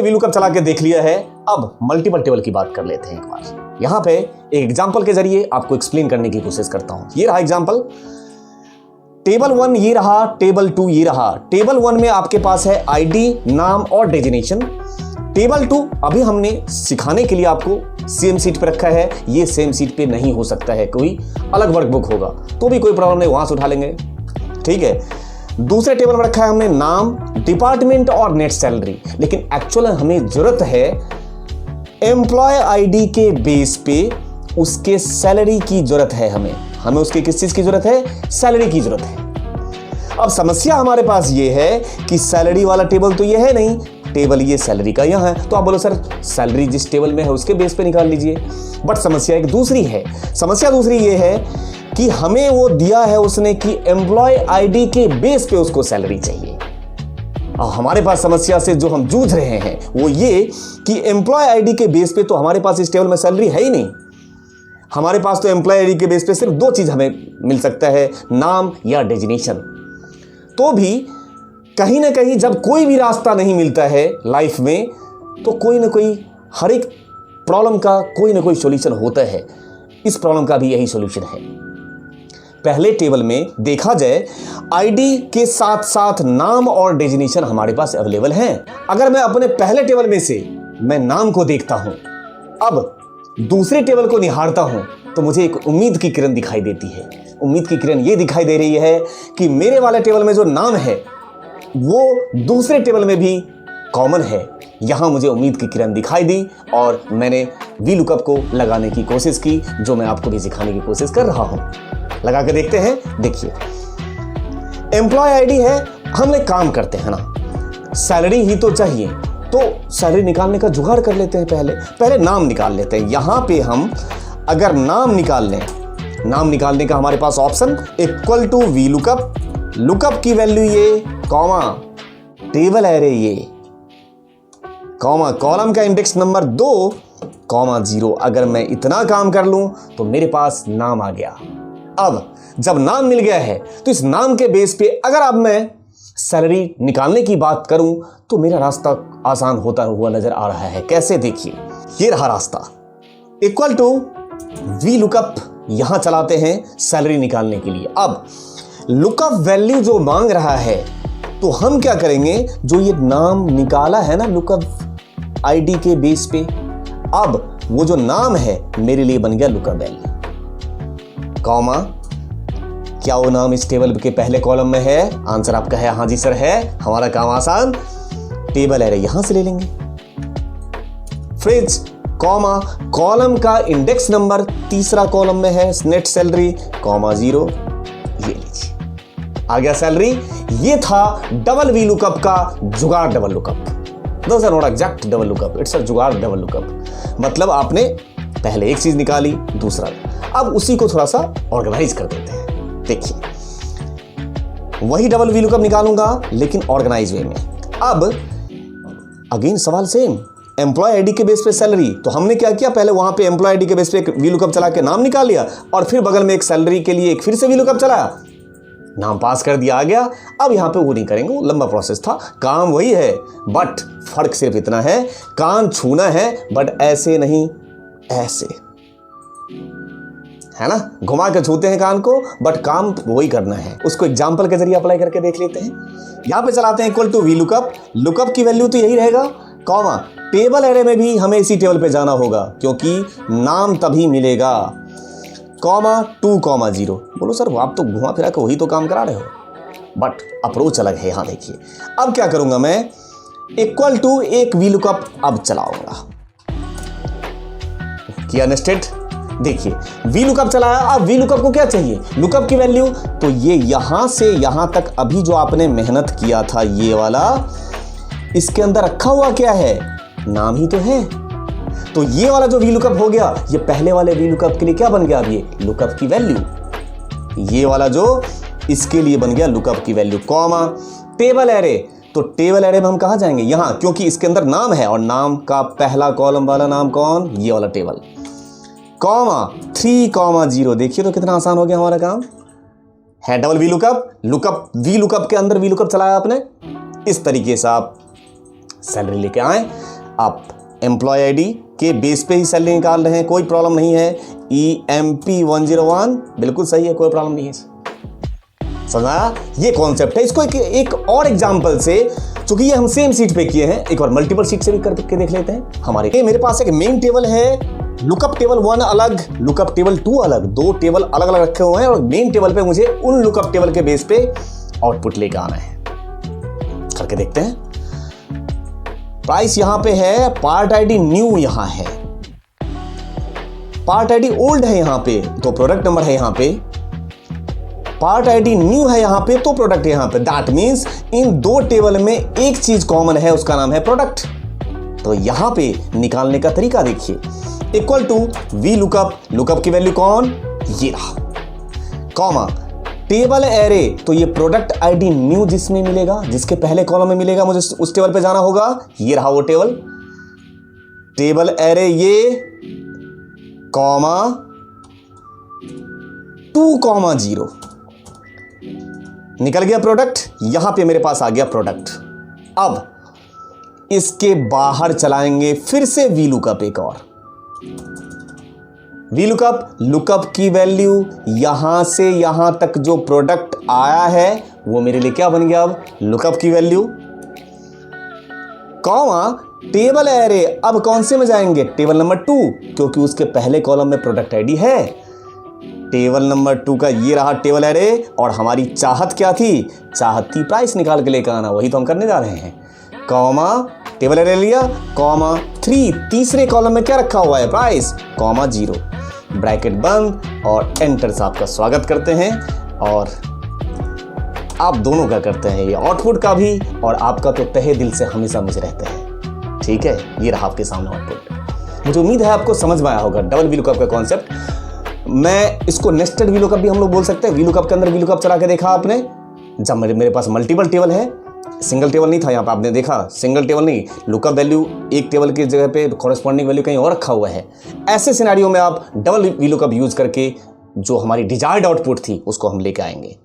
VLOOKUP चला के देख लिया है। अब मल्टीपल टेबल की बात कर लेते हैं एक बार। यहां पे एक एग्जांपल के जरिए आपको एक्सप्लेन करने की कोशिश करता हूं। ये रहा एग्जांपल, टेबल 1 ये रहा, टेबल 2 ये रहा। टेबल 1 में आपके पास है आईडी, नाम और डेजिग्नेशन। टेबल 2 अभी हमने सिखाने के लिए आपको सेम सीट पे रखा है, ये सेम सीट पे नहीं हो सकता है, कोई अलग वर्कबुक होगा तो भी कोई प्रॉब्लम नहीं, वहां से उठा लेंगे, ठीक है। दूसरे टेबल में रखा है हमने नाम, डिपार्टमेंट और नेट सैलरी, लेकिन एक्चुअल हमें जरूरत है एम्प्लॉय आईडी के बेस पे उसके सैलरी की जरूरत है। हमें उसके किस चीज की जरूरत है? सैलरी की जरूरत है। अब समस्या हमारे पास ये है कि सैलरी वाला टेबल तो ये है नहीं, टेबल ये सैलरी का यहाँ है। तो आप बोलो सर सैलरी जिस टेबल में है उसके बेस पे निकाल लीजिए, बट समस्या एक दूसरी है। समस्या दूसरी ये है कि हमें वो दिया है उसने कि एम्प्लॉय आईडी के बेस पे उसको सैलरी चाहिए। और हमारे पास समस्या से जो हम जूझ रहे हैं वो ये कि एम्प्लॉय आईडी के बेस पे तो हमारे पास इस टेबल में सैलरी है ही नहीं। हमारे पास तो एम्प्लॉय आईडी के बेस पे सिर्फ दो चीज हमें मिल सकता है, नाम या डेजिग्नेशन। तो भी कहीं ना कहीं जब कोई भी रास्ता नहीं मिलता है लाइफ में तो कोई ना कोई, हर एक प्रॉब्लम का कोई ना कोई सॉल्यूशन होता है। इस प्रॉब्लम का भी यही सॉल्यूशन है। पहले टेबल में देखा जाए आईडी के साथ साथ नाम और डेजिग्नेशन हमारे पास अवेलेबल हैं। अगर मैं अपने पहले टेबल में से मैं नाम को देखता हूं, अब दूसरे टेबल को निहारता हूं तो मुझे एक उम्मीद की किरण दिखाई देती है। उम्मीद की किरण ये दिखाई दे रही है कि मेरे वाले टेबल में जो नाम है वो दूसरे टेबल में भी कॉमन है। यहां मुझे उम्मीद की किरण दिखाई दी और मैंने VLOOKUP को लगाने की कोशिश की, जो मैं आपको भी सिखाने की कोशिश कर रहा हूं। लगा के देखते हैं। देखिए एम्प्लॉय आईडी है, हम एक काम करते हैं ना, सैलरी ही तो चाहिए, तो सैलरी निकालने का जुगाड़ कर लेते हैं। पहले नाम निकाल लेते हैं। यहां पे हम अगर नाम निकाल लें, नाम निकालने का हमारे पास option equal to VLOOKUP, lookup की वैल्यू ये, कॉमा टेबल एरे ये, कॉमा कॉलम का इंडेक्स नंबर 2, कॉमा 0। अगर मैं इतना काम कर लूं तो मेरे पास नाम आ गया। अब जब नाम मिल गया है तो इस नाम के बेस पे अगर अब मैं सैलरी निकालने की बात करूं तो मेरा रास्ता आसान होता हुआ नजर आ रहा है। कैसे? देखिए ये रहा रास्ता, इक्वल टू VLOOKUP यहां चलाते हैं सैलरी निकालने के लिए। अब लुकअप वैल्यू जो मांग रहा है तो हम क्या करेंगे, जो ये नाम निकाला है ना लुकअप आईडी के बेस पे, अब वो जो नाम है मेरे लिए बन गया लुकअप वैल्यू, कॉमा क्या वो नाम इस टेबल के पहले कॉलम में है? आंसर आपका है हाँ जी सर है। हमारा काम आसान, टेबल एरे यहां से ले लेंगे, फ्रिज कॉमा कॉलम का इंडेक्स नंबर तीसरा कॉलम में है नेट सैलरी, कॉमा 0, ये लीजिए आ गया सैलरी। ये था डबल VLOOKUP का जुगाड़। डबल लुकअप दोस्त not exact double lookup, it's a जुगाड़ डबल लुकअप। मतलब आपने पहले एक चीज निकाली, दूसरा, अब उसी को थोड़ा सा ऑर्गेनाइज कर देते हैं। देखिए वही डबल VLOOKUP निकालूंगा लेकिन ऑर्गेनाइज वे में। अब अगेन सवाल सेम, एम्प्लॉय आईडी के बेस पे सैलरी, तो हमने क्या किया, पहले वहां पे एम्प्लॉय आईडी के बेस पे VLOOKUP चला के नाम निकाल लिया और फिर बगल में एक सैलरी के लिए एक फिर से VLOOKUP चलाया, नाम पास कर दिया, आ गया। अब यहां पे वो नहीं करेंगे, वो लंबा प्रोसेस था, काम वही है, बट फर्क सिर्फ इतना है, कान छूना है बट ऐसे नहीं, ऐसे, है ना, घुमा के छूते हैं कान को बट काम वही करना है। उसको एग्जांपल के जरिए अप्लाई करके देख लेते हैं। यहां पे चलाते हैं इक्वल टू VLOOKUP, लुकअप की वैल्यू तो यही रहेगा, कॉमा टेबल एरे में भी हमें इसी टेबल पे जाना होगा क्योंकि नाम तभी मिलेगा, कॉमा 2, कॉमा 0। बोलो सर आप तो घुमा फिरा के वही तो काम करा रहे हो, बट अप्रोच अलग है। यहां देखिए अब क्या करूंगा मैं, इक्वल टू एक VLOOKUP अब चलाऊंगा, किया नेस्टेड। देखिए VLOOKUP चलाया। अब VLOOKUP को क्या चाहिए, लुकअप की वैल्यू, तो ये यहां से यहां तक अभी जो आपने मेहनत किया था ये वाला, इसके अंदर रखा हुआ क्या है, नाम ही तो है। तो ये वाला जो VLOOKUP हो गया, ये पहले वाले VLOOKUP के लिए क्या बन गया, अब ये लुकअप की वैल्यू, ये वाला जो इसके लिए बन गया लुकअप की वैल्यू, कॉमा टेबल एरे। तो टेबल एरे में हम कहां जाएंगे, यहां, क्योंकि इसके अंदर नाम है और नाम का पहला कॉलम वाला नाम कौन, ये वाला टेबल, कॉमा 3, कॉमा 0। देखिए तो कितना आसान हो गया हमारा काम है। डबल VLOOKUP, लुकअप VLOOKUP के अंदर VLOOKUP चलाया आपने, इस तरीके से आप सैलरी लेके आए, आप एम्प्लॉय आईडी के बेस पे ही सैलरी निकाल रहे हैं, कोई प्रॉब्लम नहीं है। EMP101 बिल्कुल सही है, कोई प्रॉब्लम नहीं है। समझा? ये कॉन्सेप्ट है। इसको एक और एग्जांपल से, चूंकि ये हम सेम सीट पे किए हैं, एक और मल्टीपल सीट से भी करके देख लेते हैं। मेरे पास एक मेन टेबल है, लुकअप टेबल 1 अलग, लुकअप टेबल 2 अलग, दो टेबल अलग अलग रखे हुए हैं और मेन टेबल पे मुझे उन लुकअप टेबल के बेस पे आउटपुट लेके आना है। करके देखते हैं। प्राइस यहां पे है, पार्ट आईडी न्यू यहां है, पार्ट आईडी ओल्ड है यहां पे, तो प्रोडक्ट नंबर है यहां पे, पार्ट आईडी न्यू है यहां पे, तो प्रोडक्ट है यहां पे। दैट मींस इन दो टेबल में एक चीज कॉमन है, उसका नाम है प्रोडक्ट। तो यहां पे निकालने का तरीका देखिए, equal to V lookup, lookup की वैल्यू कौन, ये रहा, कॉमा टेबल एरे, तो ये प्रोडक्ट आईडी न्यू जिसमें मिलेगा, जिसके पहले कॉलम में मिलेगा, मुझे उस टेबल पे जाना होगा, ये रहा वो टेबल, टेबल एरे ये, कॉमा 2,0 निकल गया प्रोडक्ट, यहां पे मेरे पास आ गया प्रोडक्ट। अब इसके बाहर चलाएंगे फिर से वी लुकअप, एक और वी लुकअप, लुकअप की वैल्यू यहां से यहां तक जो प्रोडक्ट आया है वो मेरे लिए क्या बन गया, अब लुकअप की वैल्यू, कॉमा टेबल एरे, अब कौन से में जाएंगे, टेबल नंबर 2, क्योंकि उसके पहले कॉलम में प्रोडक्ट आईडी है। टेबल नंबर 2 का ये रहा टेबल एरे, और हमारी चाहत क्या थी, चाहत थी प्राइस निकाल के लेकर आना, वही तो हम करने जा रहे हैं। कॉमा टेबल एरे लिया, कॉमा 3, तीसरे कॉलम में क्या रखा हुआ है, प्राइस, कॉमा 0, ब्रैकेट बंद, और एंटर से आपका स्वागत करते हैं। और आप दोनों का करते हैं, ये आउटपुट का भी और आपका तो तहे दिल से हमेशा मुझे रहते हैं। ठीक है, ये रहा आपके सामने आउटपुट। मुझे उम्मीद है आपको समझ में आया होगा डबल वी लुकअप का कॉन्सेप्ट। मैं इसको नेस्टेड वी लुकअप भी हम लोग बोल सकते हैं। वी लुकअप के अंदर वी लुकअप चला के देखा आपने, जब मेरे पास मल्टीपल टेबल है, सिंगल टेबल नहीं था यहाँ पे, आपने देखा सिंगल टेबल नहीं, लुकअप वैल्यू एक टेबल की जगह पे कॉरेस्पॉन्डिंग वैल्यू कहीं और रखा हुआ है। ऐसे सिनेरियो में आप डबल वी लुकअप यूज करके जो हमारी डिजायर्ड आउटपुट थी उसको हम लेके आएंगे।